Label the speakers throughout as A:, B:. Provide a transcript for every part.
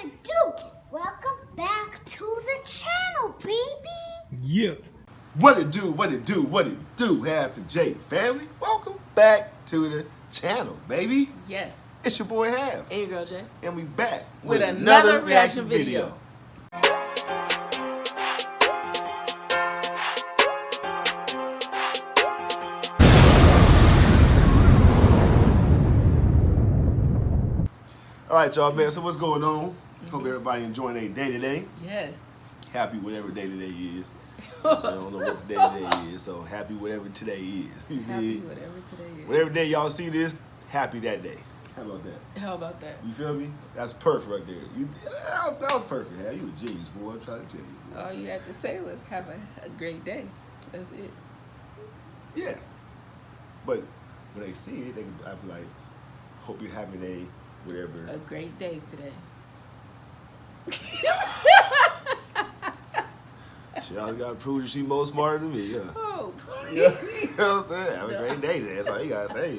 A: it do? Welcome back to the channel, baby.
B: Yeah.
C: What it do, Half and J family? Welcome back to the channel, baby.
D: Yes.
C: It's your boy Half.
D: And your girl Jay.
C: And we back
D: with another reaction video.
C: All right, y'all, man. So what's going on? Hope everybody enjoying their day today.
D: Yes.
C: Happy whatever day today is. So I don't know what the day today is, so happy whatever today is.
D: Happy whatever today is.
C: Whatever day y'all see this, happy that day. How about that?
D: How about that?
C: You feel me? That's perfect right there. That was perfect. Hey, you a genius, boy. I'm trying to tell you.
D: All you had to say was have a great day. That's it.
C: Yeah. But when they see it, I'll be like, hope you're having a whatever.
D: A great day today.
C: She always got to prove that she's more smarter than me, yeah.
D: Oh, please.
C: You know what I'm saying? Have a great day today. That's all you got to say.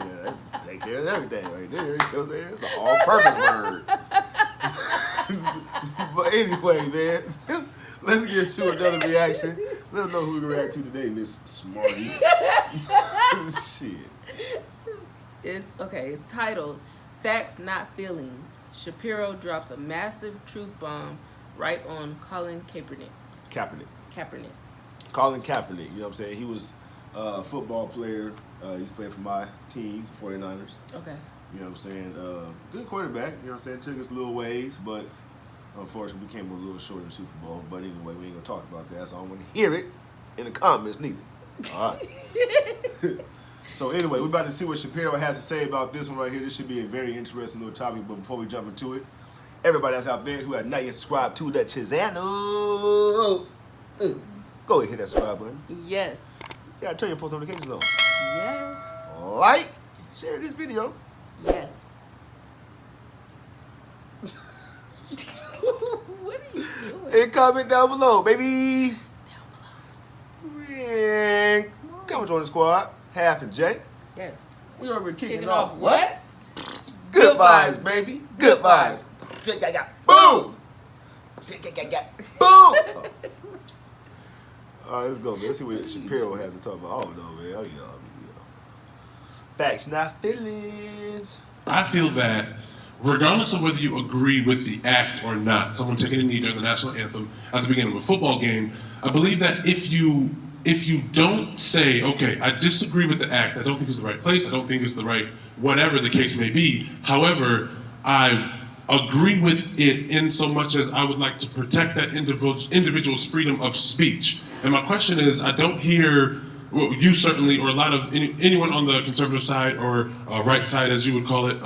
C: Take care of everything right there. You know what I'm saying? It's an all-purpose word. But anyway, man, let's get to another reaction. Let us know who we can react to today, Miss Smarty. Shit.
D: It's titled Facts Not Feelings. Shapiro drops a massive truth bomb right on Colin Kaepernick.
C: Kaepernick.
D: Colin
C: Kaepernick, you know what I'm saying? He was a football player. He used to play for my team, 49ers.
D: Okay.
C: You know what I'm saying? Good quarterback, you know what I'm saying? Took us a little ways, but unfortunately we came a little short in the Super Bowl. But anyway, we ain't gonna talk about that, so I don't want to hear it in the comments neither. All right. So anyway, we're about to see what Shapiro has to say about this one right here. This should be a very interesting little topic, but before we jump into it, everybody that's out there who has not yet subscribed to the channel, go ahead and hit that subscribe button.
D: Yes.
C: You gotta turn your post notifications on.
D: Yes.
C: Like, share this video.
D: Yes. What are you doing?
C: And comment down below, baby.
D: Down below.
C: And come join the squad. Half and J.
D: Yes.
C: We already kicking
D: off
C: off
D: what?
C: Good vibes, baby. Good vibes. Boom. Boom. All right, let's go, man. Let's see what Shapiro has to talk about. Oh, no, man. Oh, yeah. Facts, not feelings.
E: I feel that regardless of whether you agree with the act or not, someone taking a knee during the national anthem at the beginning of a football game, I believe that if you don't say, okay, I disagree with the act, I don't think it's the right place, I don't think it's the right, whatever the case may be, however, I agree with it in so much as I would like to protect that individual's freedom of speech. And my question is, I don't hear, well, you certainly, or a lot of anyone on the conservative side or right side, as you would call it,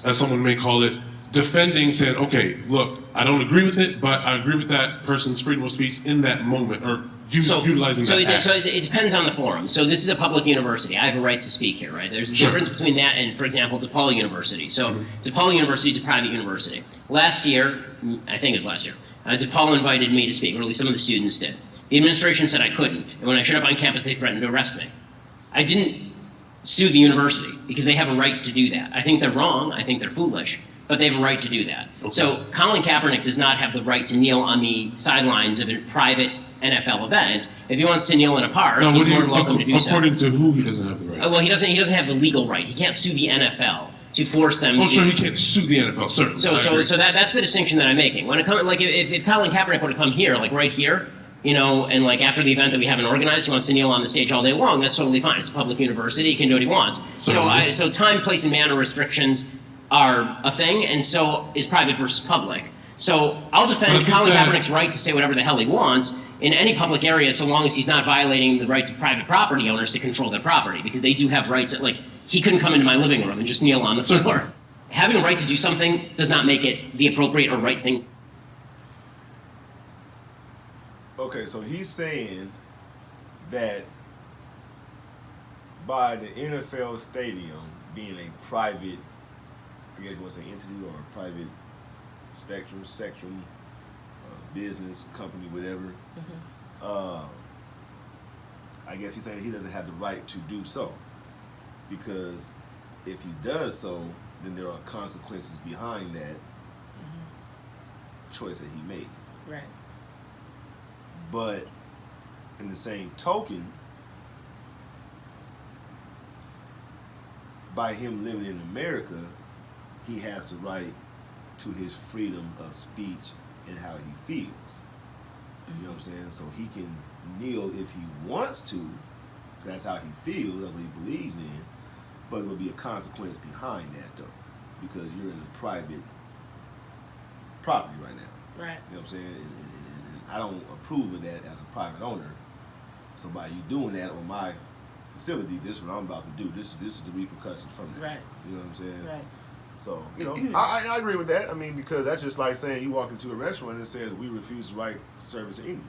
E: as someone may call it, defending, saying, okay, look, I don't agree with it, but I agree with that person's freedom of speech in that moment, or utilizing that act.
F: So it depends on the forum. So this is a public university. I have a right to speak here, right? There's a difference between that and, for example, DePaul University. So DePaul University is a private university. Last year, I think it was last year, DePaul invited me to speak, or at least some of the students did. The administration said I couldn't, and when I showed up on campus, they threatened to arrest me. I didn't sue the university because they have a right to do that. I think they're wrong. I think they're foolish. But they have a right to do that. Okay. So Colin Kaepernick does not have the right to kneel on the sidelines of a private NFL event. If he wants to kneel in a park, he's more than welcome to do so.
E: According to who, he doesn't have the right?
F: Well, he doesn't have the legal right. He can't sue the NFL to force them to...
E: sure, he can't sue the NFL, certainly.
F: So that's the distinction that I'm making. When it comes, like, if Colin Kaepernick were to come here, like right here, you know, and like after the event that we haven't organized, he wants to kneel on the stage all day long, that's totally fine. It's a public university, he can do what he wants. So time, place, and manner restrictions are a thing, and so is private versus public. So I'll defend Colin Kaepernick's right to say whatever the hell he wants in any public area, so long as he's not violating the rights of private property owners to control their property, because they do have rights. Like, he couldn't come into my living room and just kneel on the floor. Having a right to do something does not make it the appropriate or right thing.
C: Okay, so he's saying that by the NFL stadium being a private, I guess you want to say entity or a private spectrum, business, company, whatever, I guess he's saying he doesn't have the right to do so. Because if he does so, then there are consequences behind that. choice that he made.
D: Right.
C: But in the same token, by him living in America, he has the right to his freedom of speech and how he feels. You know what I'm saying? So he can kneel if he wants to. That's how he feels, that's what he believes in. But there will be a consequence behind that, though, because you're in a private property right now.
D: Right.
C: You know what I'm saying? And I don't approve of that as a private owner. So by you doing that on my facility, this is what I'm about to do. This is the repercussions from that.
D: Right.
C: You know what I'm saying?
D: Right.
C: So, you know, I agree with that. I mean, because that's just like saying you walk into a restaurant and it says we refuse the right service to anyone.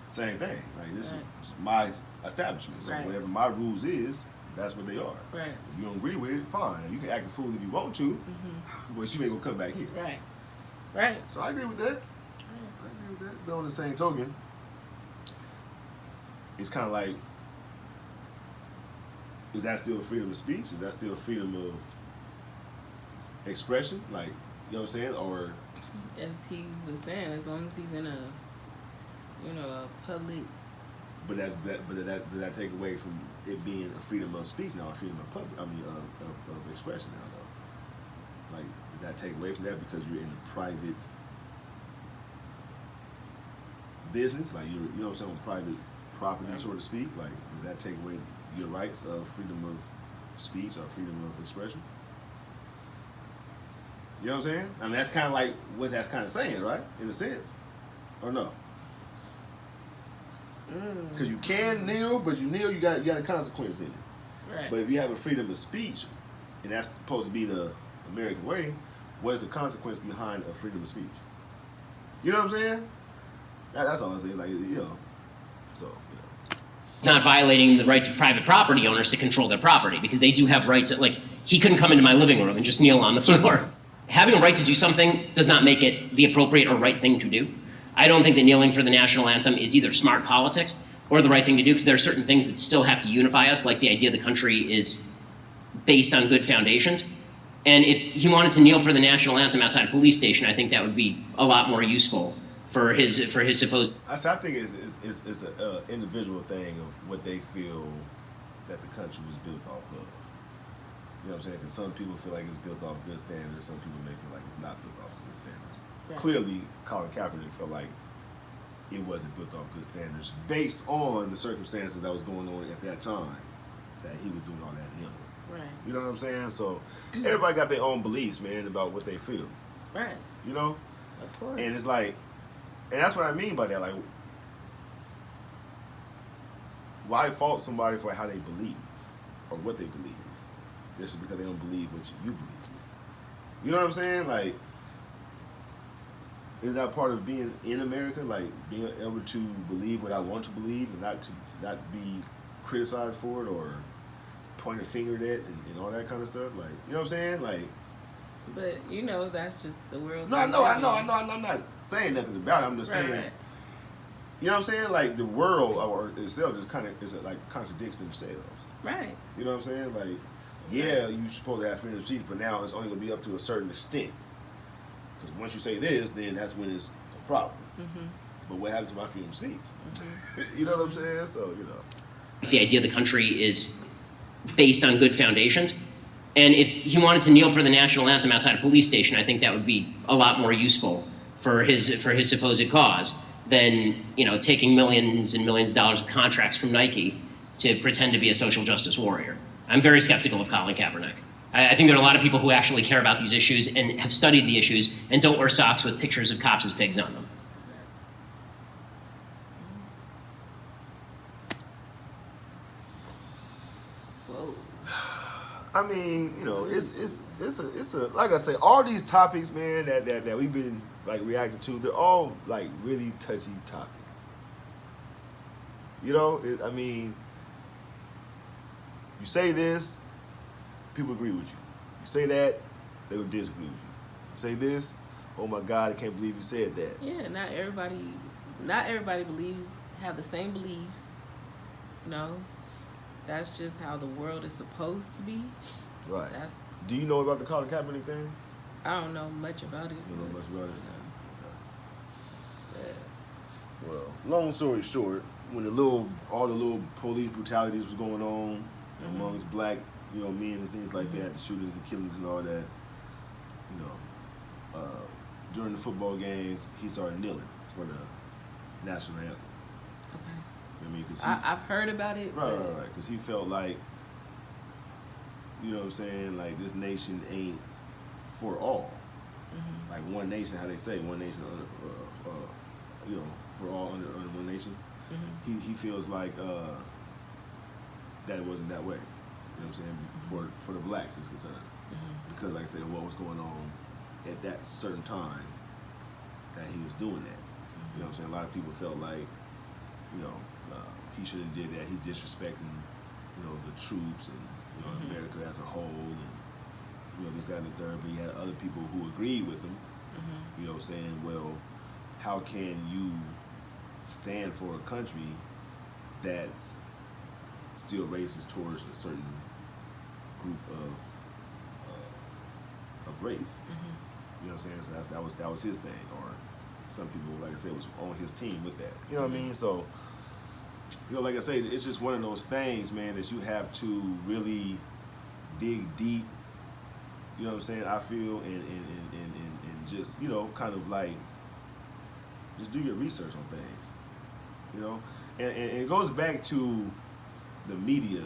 C: Same thing. Like, this is my establishment. So whatever my rules is, that's what they are.
D: Right.
C: If you don't agree with it, fine. You can act a fool if you want to, but you ain't gonna come back here.
D: Right. Right.
C: So I agree with that. I agree with that. But on the same token, it's kind of like, is that still freedom of speech? Is that still freedom of expression? Like, you know what I'm saying? Or
D: as he was saying, as long as he's in a, you know, a public.
C: But does that take away from it being a freedom of speech now, or freedom of public? I mean, of expression now, though. Like, does that take away from that because you're in a private business? Like, you know what I'm saying, on private property, so to speak. Like, does that take away your rights of freedom of speech or freedom of expression? You know what I'm saying? I mean, that's kind of like what that's kind of saying, right? In a sense, or no? Because you can kneel, but you kneel, you got a consequence in it.
D: Right.
C: But if you have a freedom of speech, and that's supposed to be the American way, what is the consequence behind a freedom of speech? You know what I'm saying? That's all I'm saying. Like, you know, so, you know.
F: Not violating the rights of private property owners to control their property, because they do have rights. Like, he couldn't come into my living room and just kneel on the floor. Having a right to do something does not make it the appropriate or right thing to do. I don't think that kneeling for the national anthem is either smart politics or the right thing to do, because there are certain things that still have to unify us, like the idea the country is based on good foundations. And if he wanted to kneel for the national anthem outside a police station, I think that would be a lot more useful for his supposed.
C: I think it's an individual thing of what they feel that the country was built off of. You know what I'm saying? Because some people feel like it's built off good standards. Some people may feel like it's not built off good standards. Right. Clearly, Colin Kaepernick felt like it wasn't built off good standards based on the circumstances that was going on at that time that he was doing all that kneeling.
D: Right.
C: You know what I'm saying? So everybody got their own beliefs, man, about what they feel.
D: Right.
C: You know?
D: Of course.
C: And it's like, and that's what I mean by that. Like, why fault somebody for how they believe or what they believe? Just because they don't believe what you believe. You know what I'm saying? Like, is that part of being in America? Like, being able to believe what I want to believe and not be criticized for it or point a finger at it and all that kind of stuff? Like, you know what I'm saying? Like,
D: but you know, that's just the world.
C: No, I know. I'm not saying nothing about it. I'm just saying.
D: Right.
C: You know what I'm saying? Like, the world or itself just like contradicts themselves.
D: Right.
C: You know what I'm saying? Like, yeah, you're supposed to have freedom of speech, but now it's only going to be up to a certain extent. Because once you say this, then that's when it's a problem. Mm-hmm. But what happened to my freedom of speech? Mm-hmm. You know what I'm saying? So, you know.
F: The idea the country is based on good foundations. And if he wanted to kneel for the national anthem outside a police station, I think that would be a lot more useful for his supposed cause than, you know, taking millions and millions of dollars of contracts from Nike to pretend to be a social justice warrior. I'm very skeptical of Colin Kaepernick. I think there are a lot of people who actually care about these issues and have studied the issues and don't wear socks with pictures of cops as pigs on them.
D: Whoa.
C: I mean, you know, it's a like I say, all these topics, man, that we've been like reacting to, they're all like really touchy topics. You know, I mean, you say this, people agree with you. You say that, they will disagree with you. You say this, oh my God, I can't believe you said that.
D: Yeah, not everybody have the same beliefs. No, that's just how the world is supposed to be.
C: Right. Do you know about the Colin Kaepernick thing?
D: I don't know much about it.
C: You don't know much about it? Well, long story short, when all the little police brutalities was going on amongst black, men and things like that, the shootings, the killings, and all that, during the football games, he started kneeling for the national anthem.
D: Okay.
C: I mean, because
D: I've heard about it.
C: right, because he felt like, you know what I'm saying, like this nation ain't for all. Like one nation, how they say, one nation, for all under one nation. He feels like that it wasn't that way. You know what I'm saying? For the blacks is concerned, because like I said, what was going on at that certain time that he was doing that. You know what I'm saying? A lot of people felt like, he shouldn't have did that. He's disrespecting, the troops and America as a whole, and this, that, and the third. But he had other people who agreed with him. Saying, well, how can you stand for a country that's still racist towards a certain group of race? You know what I'm saying? So that was his thing, or some people, like I said, was on his team with that. You know what I mean? So, like I say, it's just one of those things, man, that you have to really dig deep. You know what I'm saying? I feel and just kind of like just do your research on things. And it goes back to the media.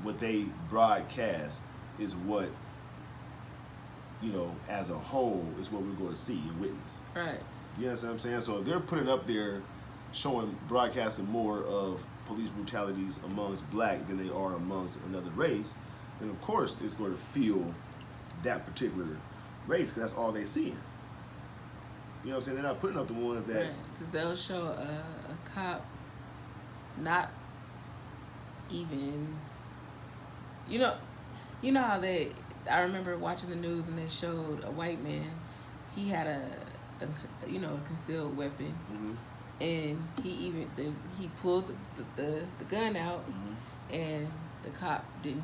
C: What they broadcast is what, as a whole, is what we're going to see and witness.
D: Right.
C: You know what I'm saying? So if they're putting up there, broadcasting more of police brutalities amongst black than they are amongst another race, then of course it's going to feel that particular race, because that's all they're seeing. You know what I'm saying? They're not putting up the ones that...
D: Because they'll show a cop not even... You know how I remember watching the news and they showed a white man. He had a concealed weapon, and he pulled the gun out, and the cop didn't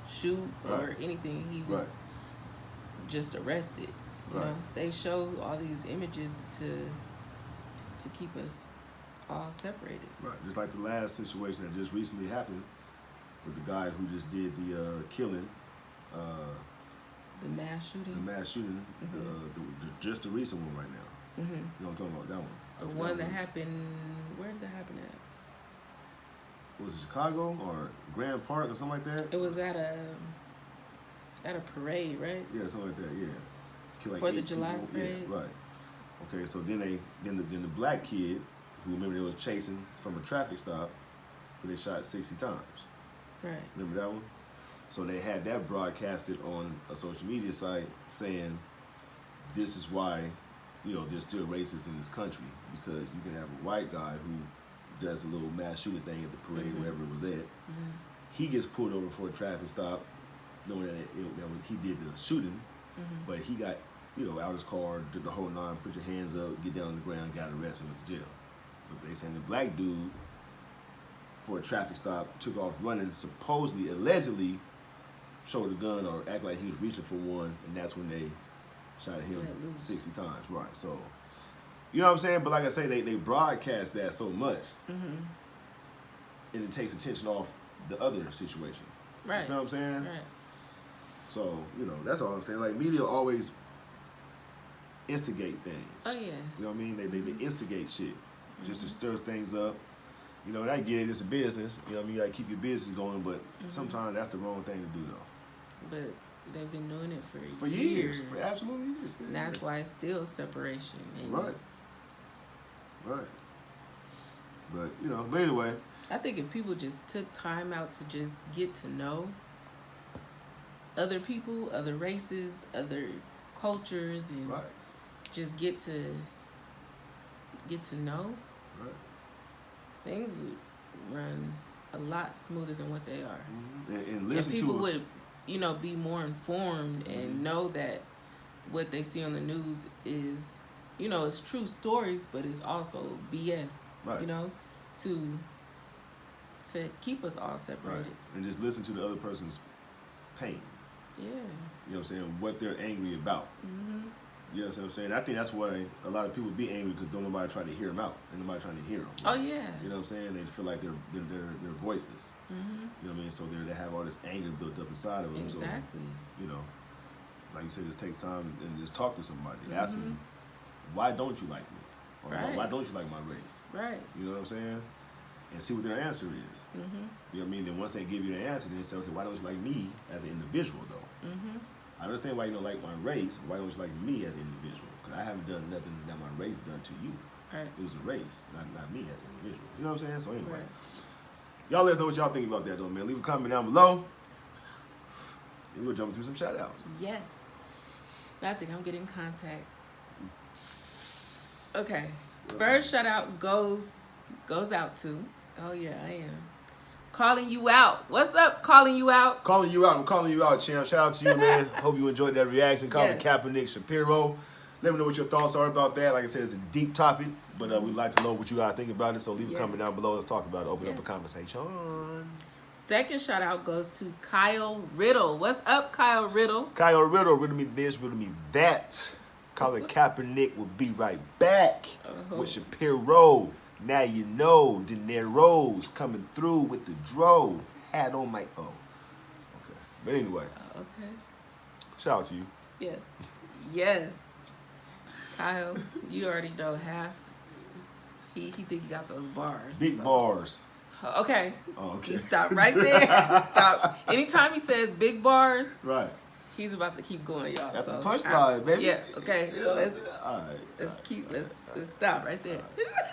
D: shoot or anything. He was just arrested. You know, they show all these images to keep us all separated. Right,
C: just like the last situation that just recently happened with the guy who just did the killing.
D: The mass shooting.
C: Just the recent one right now. You know what I'm talking about? That one.
D: The one that happened. Where did that happen at?
C: Was it Chicago or Grand Park or something like that?
D: It was at a parade, right?
C: Yeah, something like that. Yeah. Like
D: 4th of July parade.
C: Yeah, right. Okay, so then the black kid who, remember, they was chasing from a traffic stop, who they shot 60 times.
D: Right.
C: Remember that one? So they had that broadcasted on a social media site saying, this is why, there's still racists in this country, because you can have a white guy who does a little mass shooting thing at the parade, wherever it was at. He gets pulled over for a traffic stop, knowing that he did the shooting, but he got, out his car, did the whole nine, put your hands up, get down on the ground, got arrested, went to jail. But they saying the black dude, for a traffic stop, took off running, supposedly, allegedly, showed a gun or act like he was reaching for one, and that's when they shot at him 60 times. Right, so, you know what I'm saying? But like I say, they broadcast that so much, and it takes attention off the other situation.
D: Right.
C: You know what I'm saying?
D: Right.
C: So, that's all I'm saying. Like, media always instigate things.
D: Oh, yeah.
C: You know what I mean? They instigate shit just to stir things up. And I get it, it's a business. You know what I mean? You gotta keep your business going, but sometimes that's the wrong thing to do, though.
D: But they've been doing it for
C: years. For absolutely years.
D: And that's why it's still separation. And
C: right. But, but anyway.
D: I think if people just took time out to just get to know other people, other races, other cultures, and just get to know, things would run a lot smoother than what they are.
C: And listen
D: people
C: to
D: would, be more informed and know that what they see on the news is, it's true stories, but it's also BS.
C: Right.
D: To keep us all separated.
C: Right. And just listen to the other person's pain.
D: Yeah.
C: You know what I'm saying? What they're angry about. You know what I'm saying? I think that's why a lot of people be angry because don't nobody try to hear them out. And nobody trying to hear them.
D: Oh yeah.
C: You know what I'm saying? They feel like they're voiceless.
D: Mm-hmm.
C: You know what I mean? So they have all this anger built up inside of them.
D: Exactly.
C: So, you know, like you said, just take time and just talk to somebody. Ask them, why don't you like me? Or
D: Right.
C: why don't you like my race?
D: Right.
C: You know what I'm saying? And see what their answer is.
D: Mm-hmm.
C: You know what I mean? Then once they give you the answer, then they say, okay, why don't you like me as an individual, though?
D: Mm-hmm.
C: I understand why you don't like my race. Why don't you like me as an individual? Because I haven't done nothing that my race done to you.
D: Right.
C: It was a race, not me as an individual. You know what I'm saying? So anyway,
D: Right.
C: y'all let us know what y'all think about that, though, man. Leave a comment down below. And we'll jump through some shout-outs.
D: Yes. I think I'm getting contact. Okay. First shout out goes out to. Oh yeah, I am. Calling you out. What's up, calling you out?
C: Calling you out. I'm calling you out, champ. Shout out to you, man. Hope you enjoyed that reaction. Colin
D: Yes.
C: Kaepernick, Shapiro. Let me know what your thoughts are about that. Like I said, it's a deep topic, but we'd like to know what you guys think about it. So leave a comment down below. Let's talk about it. Open up a
D: Yes.
C: conversation.
D: Second shout out goes to Kyle Riddle. What's up, Kyle Riddle?
C: Kyle Riddle, riddle me this, riddle me that. Colin Kaepernick will be right back with Shapiro. Now you know, De Niro's coming through with the dro. Hat on my okay. But anyway,
D: Okay.
C: shout out to you.
D: Yes. Yes. Kyle, you already know half. He think he got those bars.
C: Big
D: so.
C: bars.
D: Okay.
C: Oh, okay.
D: You stop right there. Stop. Anytime he says big bars,
C: Right.
D: he's about to keep going, y'all.
C: That's
D: so
C: the punchline, baby.
D: Yeah. Okay.
C: Yeah, all right.
D: Let's stop right there.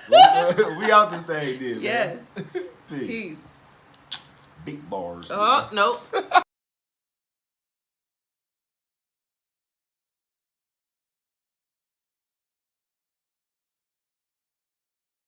C: We out this thing, then.
D: Yes.
C: Man. Peace.
D: Peace.
C: Big bars.
D: Oh nope.